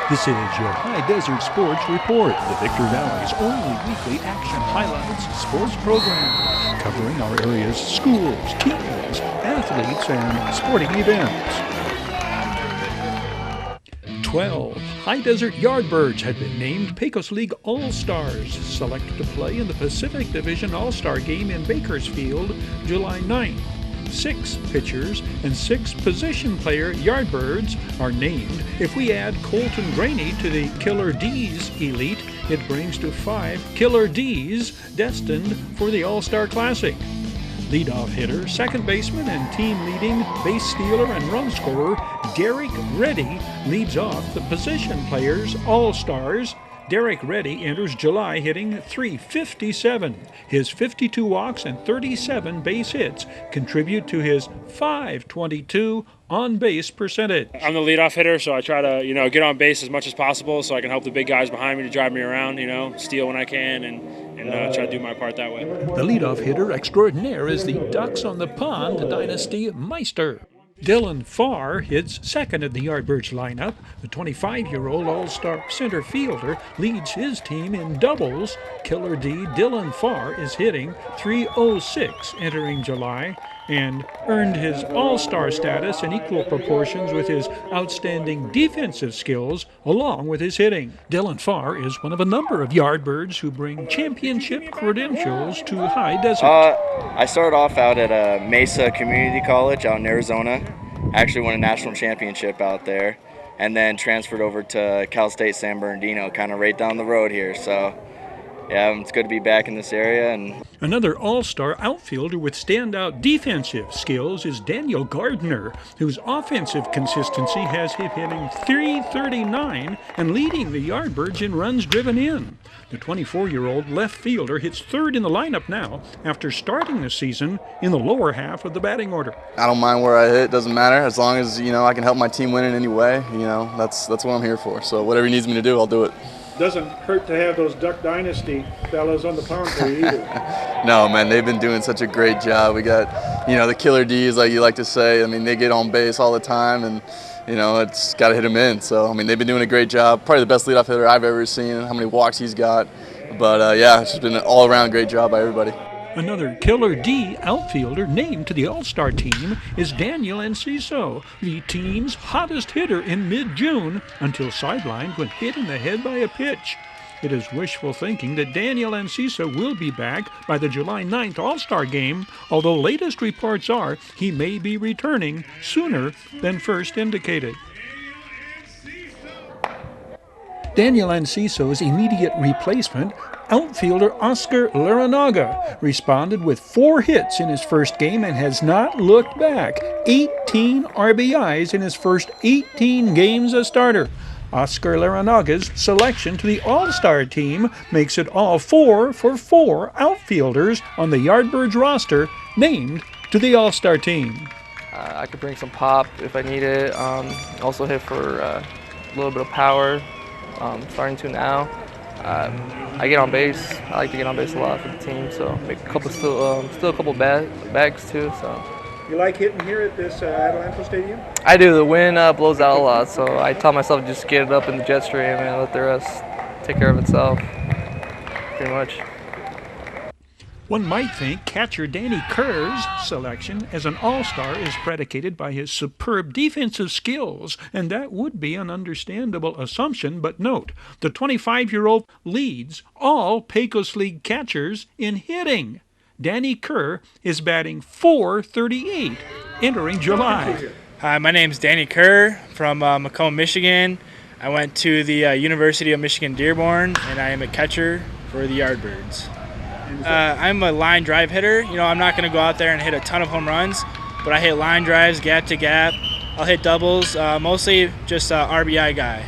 This is your High Desert Sports Report, the Victor Valley's only weekly action highlights sports program, covering our area's schools, teams, athletes, and sporting events. 12 High Desert Yardbirds had been named Pecos League All-Stars, selected to play in the Pacific Division All-Star Game in Bakersfield, July 9th. 6 pitchers and 6 position player Yardbirds are named. If we add Colton Graney to the Killer D's elite, it brings to 5 Killer D's destined for the All-Star Classic. Leadoff hitter, second baseman, and team-leading base stealer and run scorer Derek Reddy leads off the position players All-Stars. Derek Reddy enters July hitting .357. His 52 walks and 37 base hits contribute to his .522 on-base percentage. I'm the leadoff hitter, so I try to, get on base as much as possible so I can help the big guys behind me to drive me around, steal when I can, and try to do my part that way. The leadoff hitter extraordinaire is the Ducks on the Pond Dynasty Meister. Dylan Farr hits second in the Yardbirds lineup. The 25-year-old All-Star center fielder leads his team in doubles. Killer D Dylan Farr is hitting .306 entering July and earned his All-Star status in equal proportions with his outstanding defensive skills along with his hitting. Dylan Farr is one of a number of Yardbirds who bring championship credentials to High Desert. I started off out at Mesa Community College out in Arizona. I actually won a national championship out there, and then transferred over to Cal State San Bernardino, kind of right down the road here. So yeah, it's good to be back in this area. And another all-star outfielder with standout defensive skills is Daniel Gardner, whose offensive consistency has him hitting .339 and leading the Yardbirds in runs driven in. The 24-year-old left fielder hits third in the lineup now after starting the season in the lower half of the batting order. I don't mind where I hit, it doesn't matter, as long as I can help my team win in any way. That's what I'm here for. So whatever he needs me to do, I'll do it. Doesn't hurt to have those Duck Dynasty fellas on the pound for you either. No, man, they've been doing such a great job. We got, the Killer D's, like you like to say. I mean, they get on base all the time, and, it's got to hit them in. So, they've been doing a great job. Probably the best leadoff hitter I've ever seen, how many walks he's got. But, it's just been an all-around great job by everybody. Another Killer D outfielder named to the All-Star team is Daniel Enciso, the team's hottest hitter in mid-June until sidelined when hit in the head by a pitch. It is wishful thinking that Daniel Enciso will be back by the July 9th All-Star game, although latest reports are he may be returning sooner than first indicated. Daniel Enciso's immediate replacement, outfielder Oscar Laranaga, responded with 4 hits in his first game and has not looked back. 18 RBIs in his first 18 games as starter. Oscar Laranaga's selection to the All-Star team makes it all 4 for 4 outfielders on the Yardbirds roster named to the All-Star team. I could bring some pop if I need it. Also hit for a little bit of power. Starting to now. I get on base. I like to get on base a lot for the team, so make a couple still a couple bags too. So. You like hitting here at this Adelanto Stadium? I do. The wind blows out a lot, so I tell myself to just get it up in the jet stream and let the rest take care of itself. Pretty much. One might think catcher Danny Kerr's selection as an all-star is predicated by his superb defensive skills, and that would be an understandable assumption, but note, the 25-year-old leads all Pecos League catchers in hitting. Danny Kerr is batting .438 entering July. Hi, my name's Danny Kerr from Macomb, Michigan. I went to the University of Michigan Dearborn, and I am a catcher for the Yardbirds. I'm a line drive hitter. I'm not going to go out there and hit a ton of home runs, but I hit line drives, gap to gap. I'll hit doubles, mostly just RBI guy.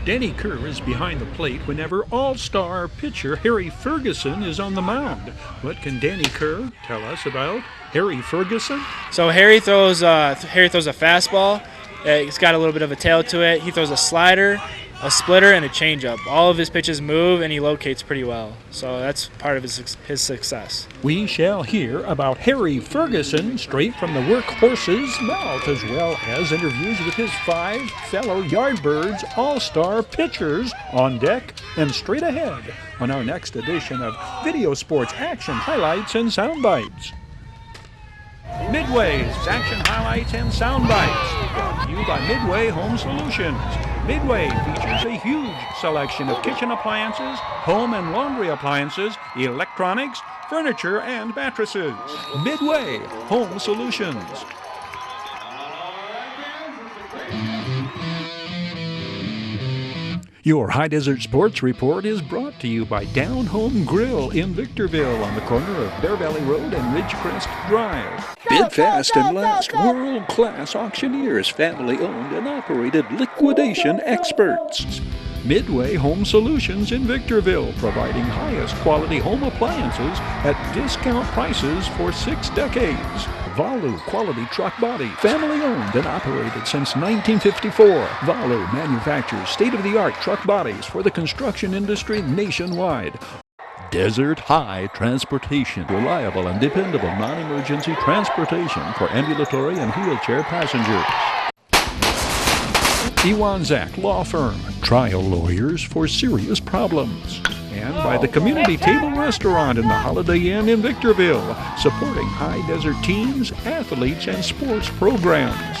Danny Kerr is behind the plate whenever all-star pitcher Harry Ferguson is on the mound. What can Danny Kerr tell us about Harry Ferguson? So Harry throws a fastball. It's got a little bit of a tail to it. He throws a slider, a splitter, and a changeup. All of his pitches move, and he locates pretty well. So that's part of his success. We shall hear about Harry Ferguson straight from the workhorse's mouth, as well as interviews with his 5 fellow Yardbirds All-Star pitchers on deck and straight ahead on our next edition of Video Sports Action Highlights and Soundbites. Midway's Action Highlights and Soundbites, brought to you by Midway Home Solutions. Midway features a huge selection of kitchen appliances, home and laundry appliances, electronics, furniture, and mattresses. Midway Home Solutions. Your High Desert Sports Report is brought to you by Down Home Grill in Victorville on the corner of Bear Valley Road and Ridgecrest Drive. Bid fast and last, world-class auctioneers, family-owned and operated liquidation experts. Midway Home Solutions in Victorville, providing highest quality home appliances at discount prices for 6 decades. Valu Quality Truck Body, family-owned and operated since 1954. Valu manufactures state-of-the-art truck bodies for the construction industry nationwide. Desert High Transportation, reliable and dependable non-emergency transportation for ambulatory and wheelchair passengers. Iwanzak Law Firm, trial lawyers for serious problems. And by the Community Table Restaurant in the Holiday Inn in Victorville, supporting High Desert teams, athletes, and sports programs.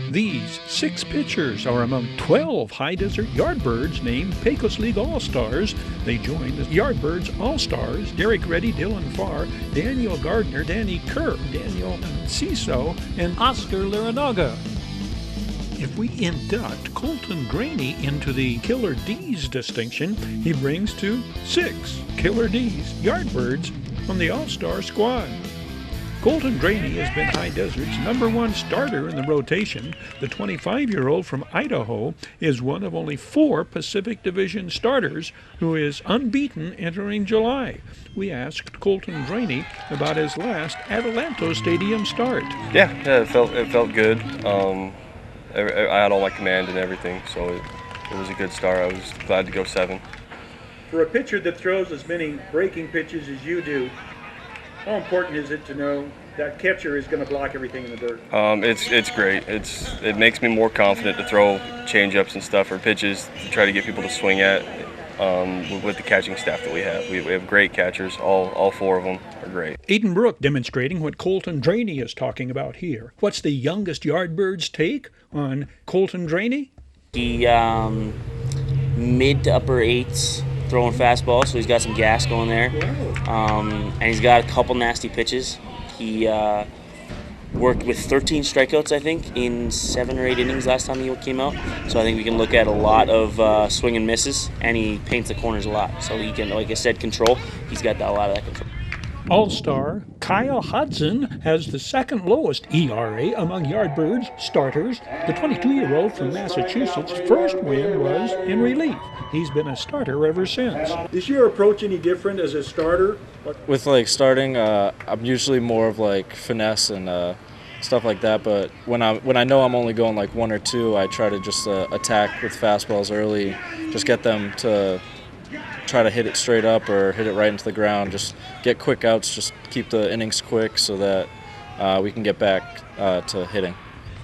These 6 pitchers are among 12 High Desert Yardbirds named Pecos League All-Stars. They join the Yardbirds All-Stars: Derek Reddy, Dylan Farr, Daniel Gardner, Danny Kerr, Daniel Ciso, and Oscar Larinaga. If we induct Colton Graney into the Killer D's distinction, he brings to 6 Killer D's Yardbirds on the All-Star squad. Colton Graney has been High Desert's #1 starter in the rotation. The 25-year-old from Idaho is one of only 4 Pacific Division starters who is unbeaten entering July. We asked Colton Graney about his last Adelanto Stadium start. Yeah, it felt good. I had all my command and everything, so it was a good start. I was glad to go 7. For a pitcher that throws as many breaking pitches as you do, how important is it to know that catcher is going to block everything in the dirt? It's great. It makes me more confident to throw change-ups and stuff, or pitches to try to get people to swing at with the catching staff that we have. We have great catchers. All 4 of them are great. Aiden Brook demonstrating what Colton Draney is talking about here. What's the youngest Yardbirds take on Colton Draney? He mid to upper 8s throwing fastball, so he's got some gas going there. And he's got a couple nasty pitches. He worked with 13 strikeouts, I think, in 7 or 8 innings last time he came out. So I think we can look at a lot of swing and misses, and he paints the corners a lot. So he can, like I said, control. He's got a lot of that control. All-Star Kyle Hudson has the 2nd lowest ERA among Yardbirds starters. The 22-year-old from Massachusetts' first win was in relief. He's been a starter ever since. Is your approach any different as a starter? With starting, I'm usually more of finesse and stuff like that. But when I know I'm only going 1 or 2, I try to just attack with fastballs early, just get them to try to hit it straight up or hit it right into the ground. Just get quick outs, just keep the innings quick so that we can get back to hitting.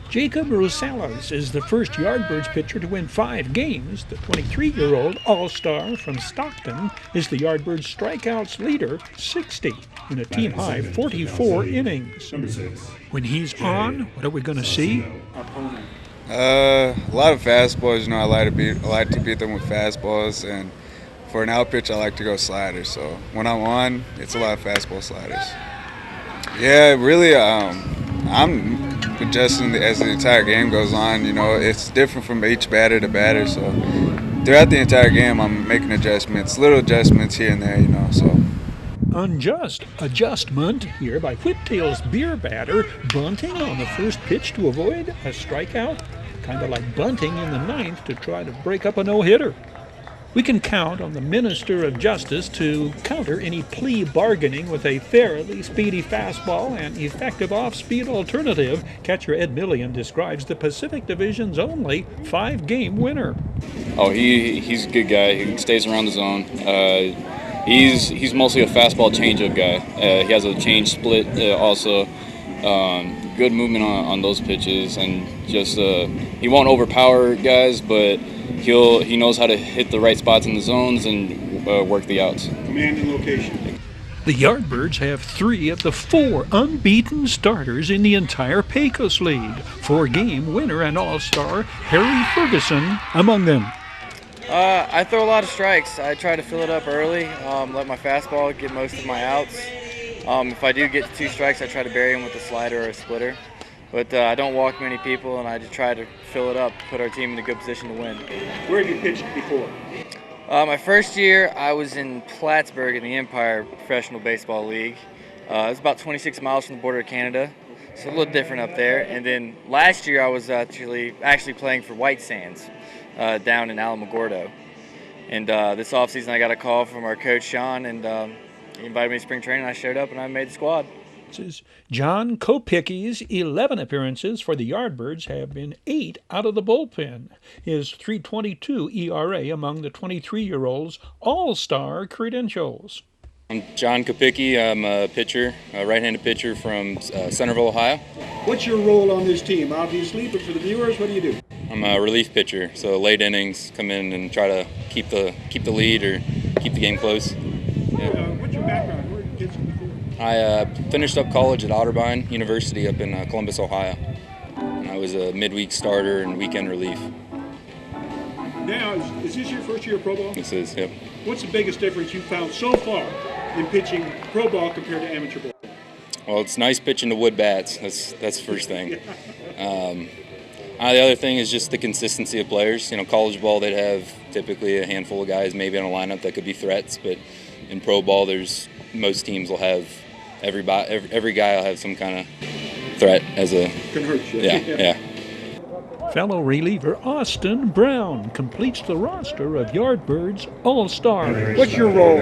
Jacob Rosales is the first Yardbirds pitcher to win 5 games. The 23-year-old All-Star from Stockton is the Yardbirds strikeouts leader, 60, in a team-high 44 innings. When he's on, what are we going to see? A lot of fastballs. I like to beat them with fastballs, and for an out pitch, I like to go sliders. So when I'm on, it's a lot of fastball sliders. Yeah, really, I'm adjusting as the entire game goes on. It's different from each batter to batter. So throughout the entire game, I'm making adjustments, little adjustments here and there. So. Unjust adjustment here by Whiptail's beer batter, bunting on the first pitch to avoid a strikeout. Kind of like bunting in the 9th to try to break up a no-hitter. We can count on the Minister of Justice to counter any plea bargaining with a fairly speedy fastball and effective off-speed alternative. Catcher Ed Millian describes the Pacific Division's only 5-game winner. Oh, he's a good guy. He stays around the zone. He's mostly a fastball changeup guy. He has a change split also. Good movement on those pitches, and just he won't overpower guys, but he knows how to hit the right spots in the zones and work the outs. Command and location. The Yardbirds have 3 of the 4 unbeaten starters in the entire Pecos League. 4-game winner and All-Star Harry Ferguson among them. I throw a lot of strikes. I try to fill it up early, let my fastball get most of my outs. If I do get 2 strikes, I try to bury them with a slider or a splitter. But I don't walk many people, and I just try to fill it up, put our team in a good position to win. Where have you pitched before? My first year, I was in Plattsburgh in the Empire Professional Baseball League. It was about 26 miles from the border of Canada, so a little different up there. And then last year, I was actually playing for White Sands down in Alamogordo. And this offseason, I got a call from our coach, Sean, and he invited me to spring training. I showed up, and I made the squad. John Kopicki's 11 appearances for the Yardbirds have been 8 out of the bullpen. His .322 ERA among the 23-year-old's All-Star credentials. I'm John Kopicki. I'm a pitcher, a right-handed pitcher from Centerville, Ohio. What's your role on this team, obviously, but for the viewers, what do you do? I'm a relief pitcher, so late innings, come in and try to keep the lead or keep the game close. Yeah. What's your background? Where did you get some before? I finished up college at Otterbein University up in Columbus, Ohio. And I was a midweek starter and weekend relief. Now, is this your first year of pro ball? This is, yep. What's the biggest difference you've found so far in pitching pro ball compared to amateur ball? Well, it's nice pitching to wood bats. That's the first thing. The other thing is just the consistency of players. You know, college ball, they'd have typically a handful of guys maybe on a lineup that could be threats, but in pro ball, most teams will have every guy will have some kind of threat as a. Can hurt you. Yeah. Fellow reliever Austin Brown completes the roster of Yardbirds All-Stars. What's your role?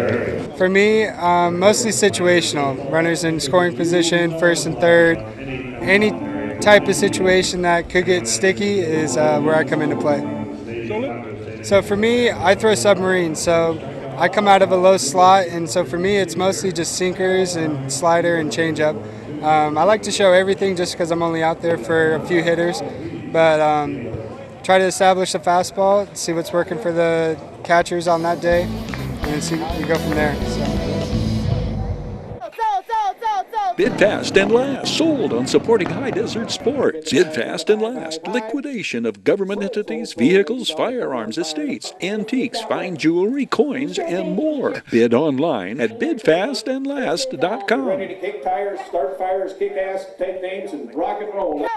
For me, mostly situational. Runners in scoring position, first and third. Any type of situation that could get sticky is where I come into play. So for me, I throw submarine. So I come out of a low slot, and so for me, it's mostly just sinkers and slider and changeup. I like to show everything just because I'm only out there for a few hitters, but try to establish a fastball, see what's working for the catchers on that day, and see we go from there. Bid fast and last, sold on supporting High Desert Sports. Bid fast and last, liquidation of government entities, vehicles, firearms, estates, antiques, fine jewelry, coins, and more. Bid online at bidfastandlast.com. Ready to kick tires, start fires, kick ass, take names, and rock and roll.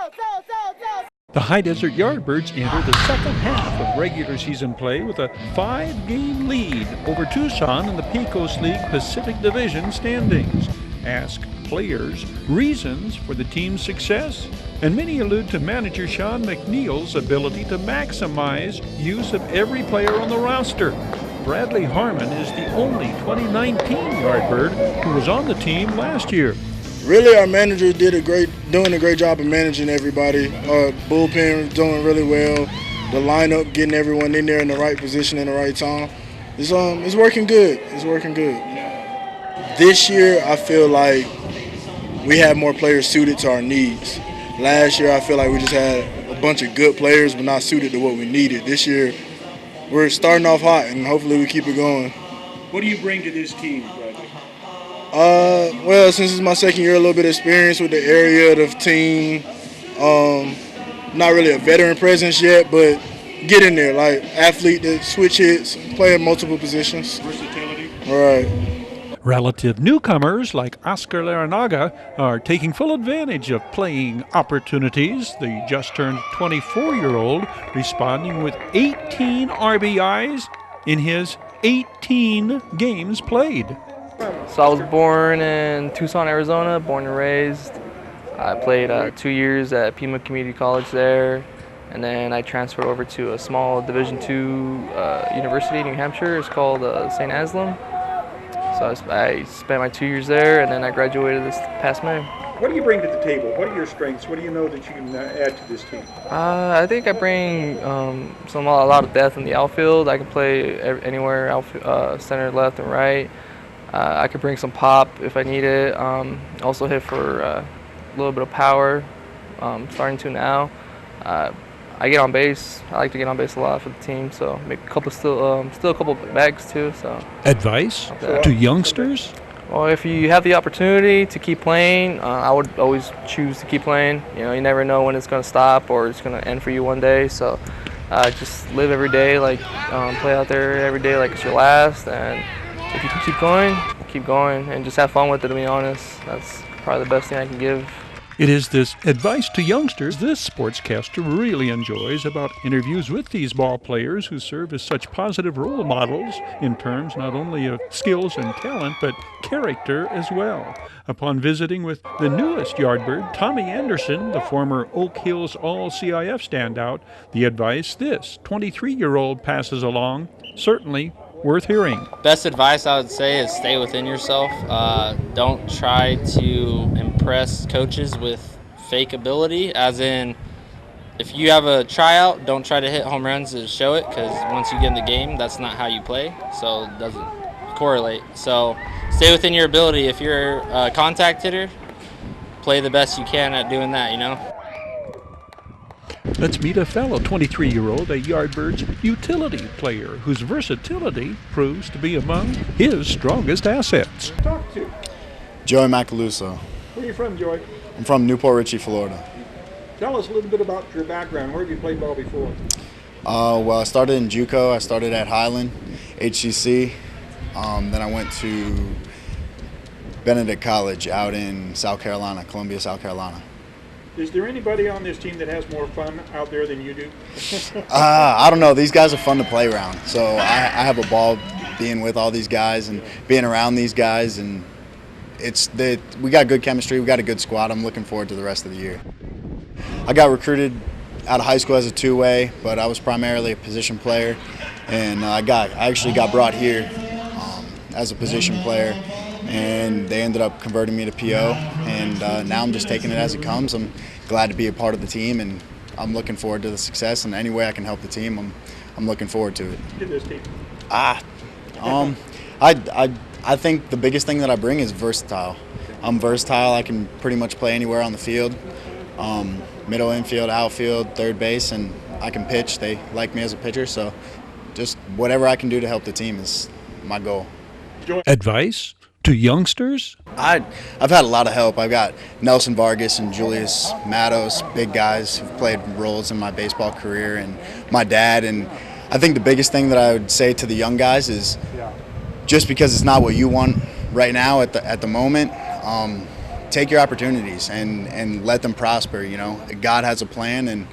The High Desert Yardbirds enter the second half of regular season play with a 5-game lead over Tucson in the Pecos League Pacific Division standings. Ask players reasons for the team's success, and many allude to manager Sean McNeil's ability to maximize use of every player on the roster. Bradley Harmon is the only 2019 Yardbird who was on the team last year. Really, our manager doing a great job of managing everybody. Our bullpen doing really well. The lineup, getting everyone in there in the right position in the right time. It's working good. It's working good. This year, I feel like we have more players suited to our needs. Last year, I feel like we just had a bunch of good players, but not suited to what we needed. This year, we're starting off hot, and hopefully we keep it going. What do you bring to this team, Bradley? Well, since it's my second year, a little bit of experience with the area, the team. Not really a veteran presence yet, but get in there, like athlete that switch hits, play in multiple positions. Versatility. Right. Relative newcomers like Oscar Laranaga are taking full advantage of playing opportunities. The just-turned 24-year-old responding with 18 RBIs in his 18 games played. So I was born in Tucson, Arizona, born and raised. I played 2 years at Pima Community College there. and then I transferred over to a small Division II university in New Hampshire. It's called St. Aslam. So I spent my 2 years there, and then I graduated this past May. What do you bring to the table? What are your strengths? What do you know that you can add to this team? I think I bring a lot of depth in the outfield. I can play anywhere, center, left, and right. I could bring some pop if I need it. Also hit for a little bit of power, starting to now. I get on base. I like to get on base a lot for the team, so make a couple still a couple bags too. So advice to youngsters? Well, if you have the opportunity to keep playing, I would always choose to keep playing. You know, you never know when it's going to stop or it's going to end for you one day. So just live every day, play out there every day like it's your last. And if you can keep going, and just have fun with it, to be honest. That's probably the best thing I can give. It is this advice to youngsters this sportscaster really enjoys about interviews with these ball players who serve as such positive role models in terms not only of skills and talent, but character as well. Upon visiting with the newest Yardbird, Tommy Anderson, the former Oak Hills All-CIF standout, the advice this 23-year-old passes along, certainly worth hearing. Best advice I would say is stay within yourself. Don't try to impress coaches with fake ability, as in if you have a tryout, don't try to hit home runs to show it, because once you get in the game, that's not how you play, so it doesn't correlate. So stay within your ability. If you're a contact hitter, play the best you can at doing that, you know? Let's meet a fellow 23-year-old, a Yardbirds utility player whose versatility proves to be among his strongest assets. Talk to. Joey Macaluso. Where are you from, Joey? I'm from Newport Richey, Florida. Tell us a little bit about your background. Where have you played ball before? Well, I started in JUCO. I started at Highland, HCC. Then I went to Benedict College out in South Carolina, Columbia, South Carolina. Is there anybody on this team that has more fun out there than you do? I don't know. These guys are fun to play around. So I have a ball being with all these guys and being around these guys. And we got good chemistry. We got a good squad. I'm looking forward to the rest of the year. I got recruited out of high school as a two-way, but I was primarily a position player. And I actually got brought here as a position player. And they ended up converting me to PO, and now I'm just taking it as it comes. I'm glad to be a part of the team, and I'm looking forward to the success. And any way I can help the team, I'm looking forward to it. To this team. I think the biggest thing that I bring is versatile. I'm versatile. I can pretty much play anywhere on the field, middle infield, outfield, third base, and I can pitch. They like me as a pitcher, so just whatever I can do to help the team is my goal. Advice to youngsters? I've had a lot of help. I've got Nelson Vargas and Julius Matos, big guys who've played roles in my baseball career, and my dad. And I think the biggest thing that I would say to the young guys is just because it's not what you want right now at the moment, take your opportunities and let them prosper. You know, God has a plan, and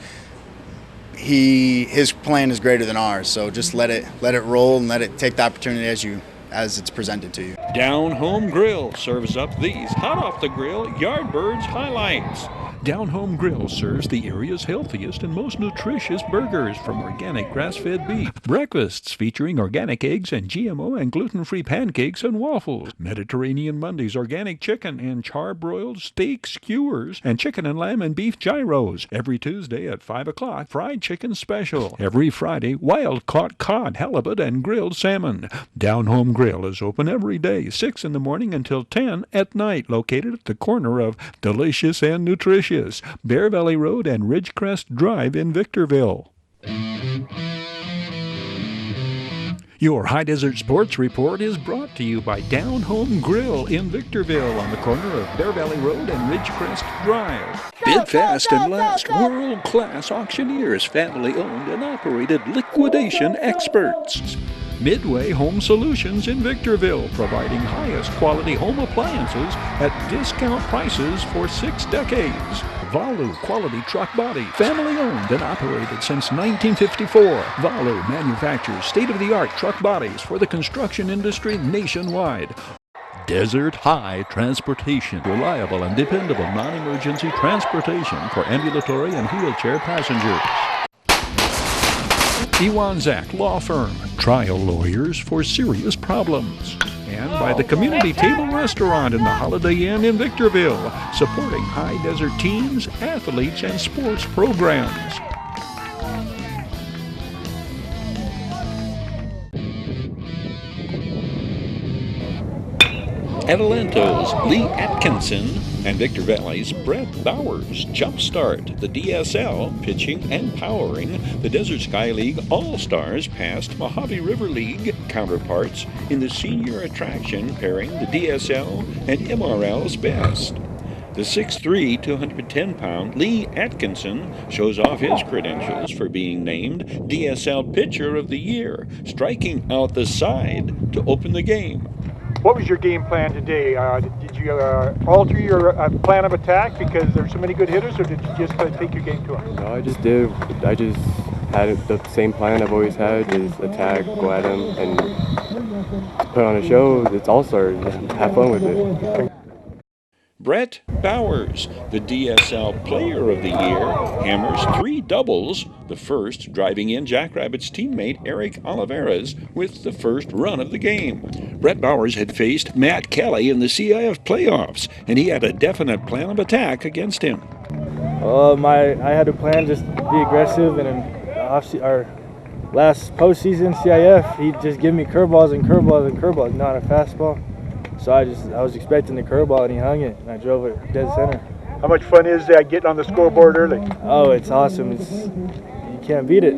his plan is greater than ours. So just let it roll and let it take the opportunity as it's presented to you. Down Home Grill serves up these hot off the grill Yardbirds highlights. Down Home Grill serves the area's healthiest and most nutritious burgers from organic grass-fed beef. Breakfasts featuring organic eggs and GMO and gluten-free pancakes and waffles. Mediterranean Mondays organic chicken and charbroiled steak skewers and chicken and lamb and beef gyros. Every Tuesday at 5 o'clock, fried chicken special. Every Friday, wild-caught cod, halibut, and grilled salmon. Down Home Grill is open every day, 6 in the morning until 10 at night, located at the corner of Delicious and Nutritious, Bear Valley Road and Ridgecrest Drive in Victorville. Your High Desert Sports Report is brought to you by Down Home Grill in Victorville on the corner of Bear Valley Road and Ridgecrest Drive. Bid fast and last, world-class auctioneers, family-owned and operated liquidation experts. Midway Home Solutions in Victorville, providing highest quality home appliances at discount prices for 6 decades. Valu Quality Truck Body, family owned and operated since 1954. Valu manufactures state-of-the-art truck bodies for the construction industry nationwide. Desert High Transportation, reliable and dependable non-emergency transportation for ambulatory and wheelchair passengers. Iwanzak Law Firm, trial lawyers for serious problems. And by the Community Table Restaurant in the Holiday Inn in Victorville, supporting high desert teams, athletes, and sports programs. Atalanta's Lee Atkinson and Victor Valley's Brett Bowers jumpstart the DSL, pitching and powering the Desert Sky League All-Stars past Mojave River League counterparts in the senior attraction pairing the DSL and MRL's best. The 6'3", 210-pound Lee Atkinson shows off his credentials for being named DSL Pitcher of the Year, striking out the side to open the game. What was your game plan today? Did you alter your plan of attack because there's so many good hitters, or did you just take your game to them? No, I just had the same plan I've always had, just attack, go at them, and put on a show. It's All-Stars. Have fun with it. Brett Bowers, the DSL Player of the Year, hammers 3 doubles, the first driving in Jackrabbits teammate Eric Oliveras with the first run of the game. Brett Bowers had faced Matt Kelly in the CIF playoffs, and he had a definite plan of attack against him. I had a plan just to be aggressive, and in our last postseason CIF, he'd just give me curveballs and curveballs and curveballs, not a fastball. So I was expecting the curveball, and he hung it, and I drove it dead center. How much fun is that getting on the scoreboard early? Oh, it's awesome. You can't beat it.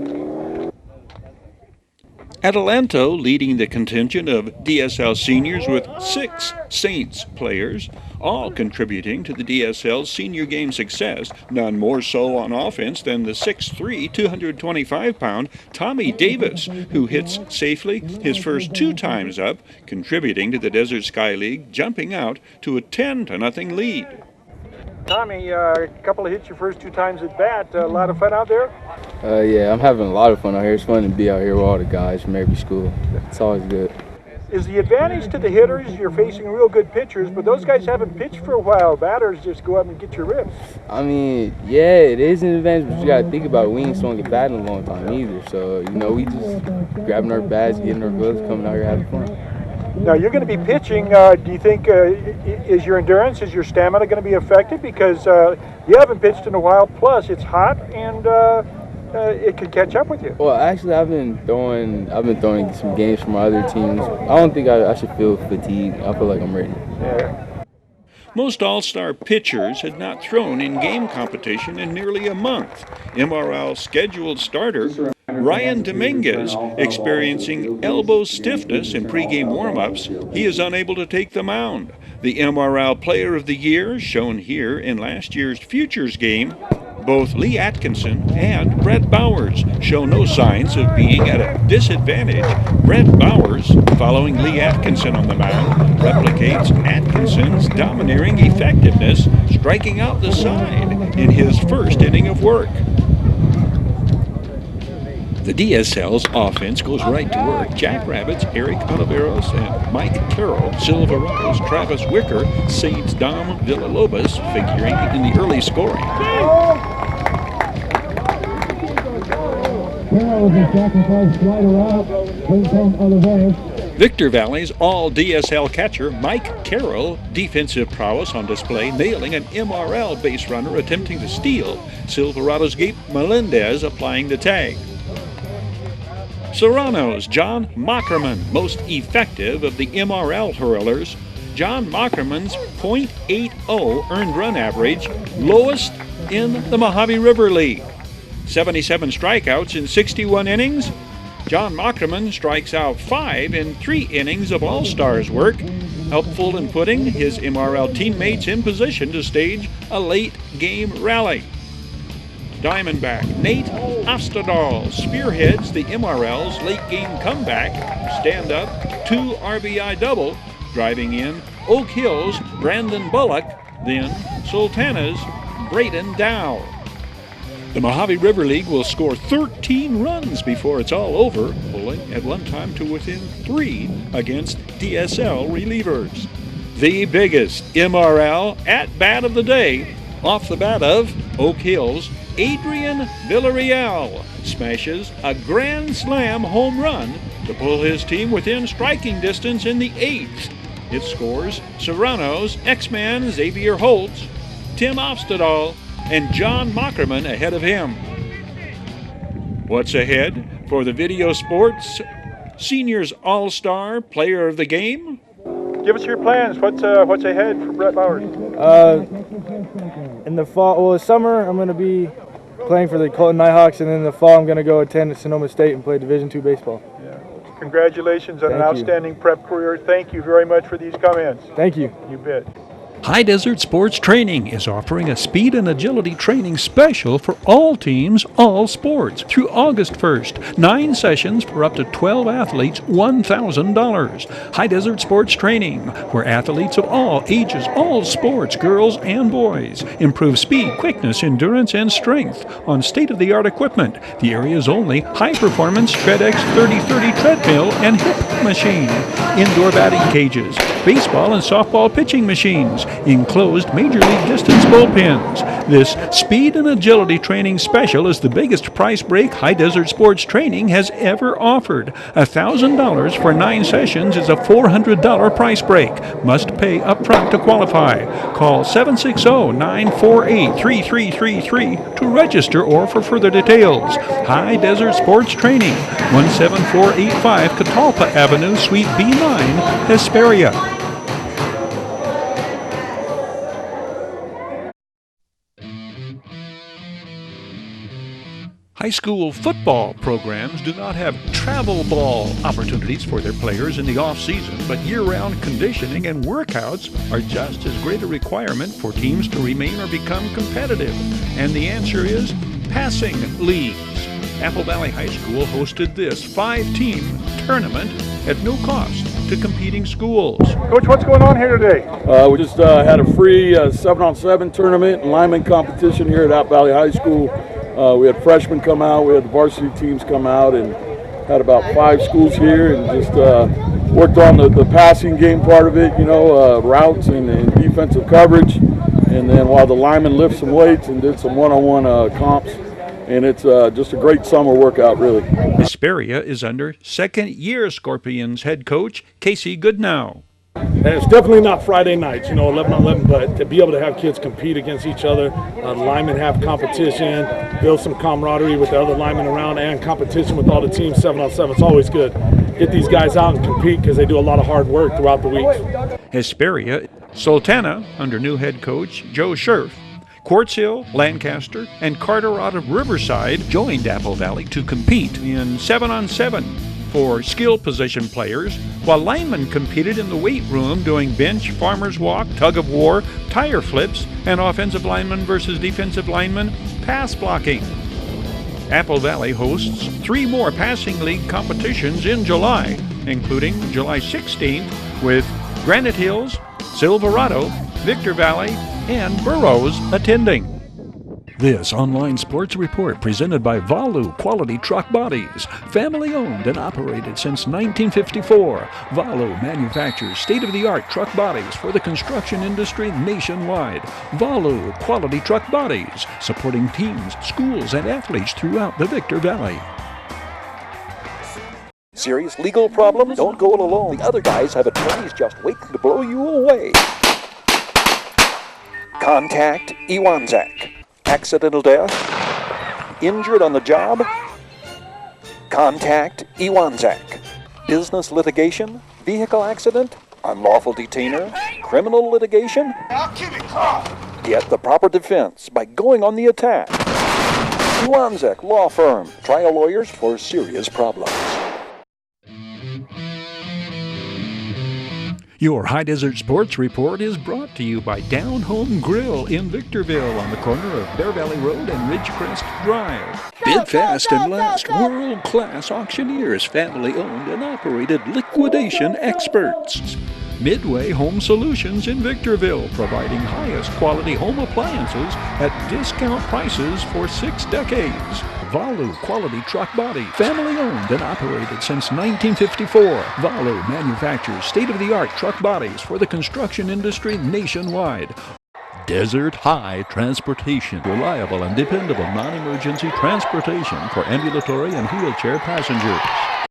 Atalanto leading the contingent of DSL seniors with 6 Saints players, all contributing to the DSL senior game success, none more so on offense than the 6'3", 225-pound Tommy Davis, who hits safely his first 2 times up, contributing to the Desert Sky League jumping out to a 10-0 lead. Tommy, a couple of hits your first 2 times at bat. A lot of fun out there? Yeah, I'm having a lot of fun out here. It's fun to be out here with all the guys from every school. It's always good. Is the advantage to the hitters you're facing real good pitchers, but those guys haven't pitched for a while. Batters just go up and get your rips. I mean, yeah, it is an advantage, but you got to think about it. We ain't swung a bat in a long time either. So, we just grabbing our bats, getting our gloves, coming out here having fun. Now, you're going to be pitching. Do you think, is your endurance, is your stamina going to be affected? Because you haven't pitched in a while, plus it's hot, and it could catch up with you. Well, actually, I've been throwing some games for my other teams. I don't think I should feel fatigued. I feel like I'm ready. Yeah. Most All-Star pitchers had not thrown in game competition in nearly a month. MRL scheduled starter Ryan Dominguez experiencing elbow stiffness in pregame warm-ups. He is unable to take the mound. The MRL Player of the Year, shown here in last year's Futures game, both Lee Atkinson and Brett Bowers show no signs of being at a disadvantage. Brett Bowers, following Lee Atkinson on the mound, replicates Atkinson's domineering effectiveness, striking out the side in his first inning of work. The DSL's offense goes right to work. Jackrabbits, Eric Oliveros and Mike Carroll, Silverados, Travis Wicker, Saints Dom Villalobos figuring in the early scoring. Victor Valley's all-DSL catcher Mike Carroll, defensive prowess on display, nailing an MRL base runner attempting to steal. Silverado's Gabe Melendez applying the tag. Serrano's John Mockerman, most effective of the MRL hurlers. John Mockerman's .80 earned run average, lowest in the Mojave River League. 77 strikeouts in 61 innings. John Mockerman strikes out 5 in 3 innings of All-Stars work, helpful in putting his MRL teammates in position to stage a late-game rally. Diamondback Nate Ostadal spearheads the MRL's late-game comeback, stand-up 2 RBI double, driving in Oak Hill's Brandon Bullock, then Sultana's Braden Dow. The Mojave River League will score 13 runs before it's all over, pulling at one time to within 3 against DSL relievers. The biggest MRL at-bat of the day, Off the bat of Oak Hills, Adrian Villarreal smashes a grand slam home run to pull his team within striking distance in the 8th. It scores Serrano's X-Man Xavier Holtz, Tim Ofstedal, and John Mockerman ahead of him. What's ahead for the Video Sports Seniors All-Star Player of the Game? Give us your plans. What's ahead for Brett Bowers? In the fall, well, this summer I'm going to be playing for the Colton Nighthawks, and then in the fall I'm going to go attend Sonoma State and play Division II baseball. Yeah. Congratulations on an Thank you. outstanding prep career. Thank you very much for these comments. Thank you. You bet. High Desert Sports Training is offering a speed and agility training special for all teams, all sports, through August 1st. 9 sessions for up to 12 athletes, $1,000. High Desert Sports Training, where athletes of all ages, all sports, girls and boys, improve speed, quickness, endurance, and strength on state-of-the-art equipment. The area's only high-performance TreadX 3030 treadmill and hip machine. Indoor batting cages, baseball and softball pitching machines, enclosed Major League distance bullpens. This speed and agility training special is the biggest price break High Desert Sports Training has ever offered. $1,000 for 9 sessions is a $400 price break. Must pay upfront to qualify. Call 760-948-3333 to register or for further details. High Desert Sports Training, 17485 Catalpa Avenue, Suite B9, Hesperia. High school football programs do not have travel ball opportunities for their players in the off-season, but year-round conditioning and workouts are just as great a requirement for teams to remain or become competitive. And the answer is passing leagues. Apple Valley High School hosted this 5-team tournament at no cost to competing schools. Coach, what's going on here today? We just had a free 7-on-7 tournament and lineman competition here at Apple Valley High School. We had freshmen come out, we had the varsity teams come out, and had about 5 schools here, and just worked on the passing game part of it, routes and defensive coverage. And then while the linemen lift some weights and did some one-on-one comps. And it's just a great summer workout, really. Hesperia is under second-year Scorpions head coach Casey Goodnow. And it's definitely not Friday nights, 11-on-11, but to be able to have kids compete against each other, linemen have competition, build some camaraderie with the other linemen around, and competition with all the teams 7-on-7. It's always good. Get these guys out and compete because they do a lot of hard work throughout the week. Hesperia, Sultana under new head coach Joe Scherf. Quartz Hill, Lancaster, and Carter out of Riverside joined Apple Valley to compete in 7-on-7 for skill position players, while linemen competed in the weight room doing bench, farmer's walk, tug of war, tire flips, and offensive lineman versus defensive lineman pass blocking. Apple Valley hosts 3 more passing league competitions in July, including July 16th with Granite Hills, Silverado, Victor Valley, and Burroughs attending. This online sports report presented by Valu Quality Truck Bodies. Family owned and operated since 1954. Valu manufactures state-of-the-art truck bodies for the construction industry nationwide. Valu Quality Truck Bodies, supporting teams, schools, and athletes throughout the Victor Valley. Serious legal problems? Don't go it alone. The other guys have attorneys just waiting to blow you away. Contact Iwanzak. Accidental death? Injured on the job? Contact Iwanzak. Business litigation? Vehicle accident? Unlawful detainer? Criminal litigation? Get the proper defense by going on the attack. Iwanzak Law Firm. Trial lawyers for serious problems. Your High Desert Sports Report is brought to you by Down Home Grill in Victorville on the corner of Bear Valley Road and Ridgecrest Drive. Bid fast and last. World-class auctioneers, family-owned and operated liquidation experts. Midway Home Solutions in Victorville, providing highest quality home appliances at discount prices for 6 decades. Valu Quality Truck Body, family owned and operated since 1954. Valu manufactures state-of-the-art truck bodies for the construction industry nationwide. Desert High Transportation. Reliable and dependable non-emergency transportation for ambulatory and wheelchair passengers.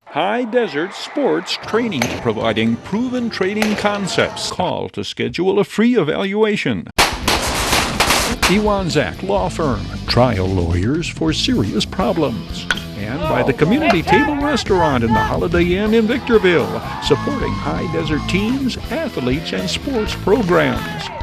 High Desert Sports Training, providing proven training concepts. Call to schedule a free evaluation. Iwanzak Law Firm, trial lawyers for serious problems. And by the Community Table Restaurant in the Holiday Inn in Victorville, supporting High Desert teams, athletes, and sports programs.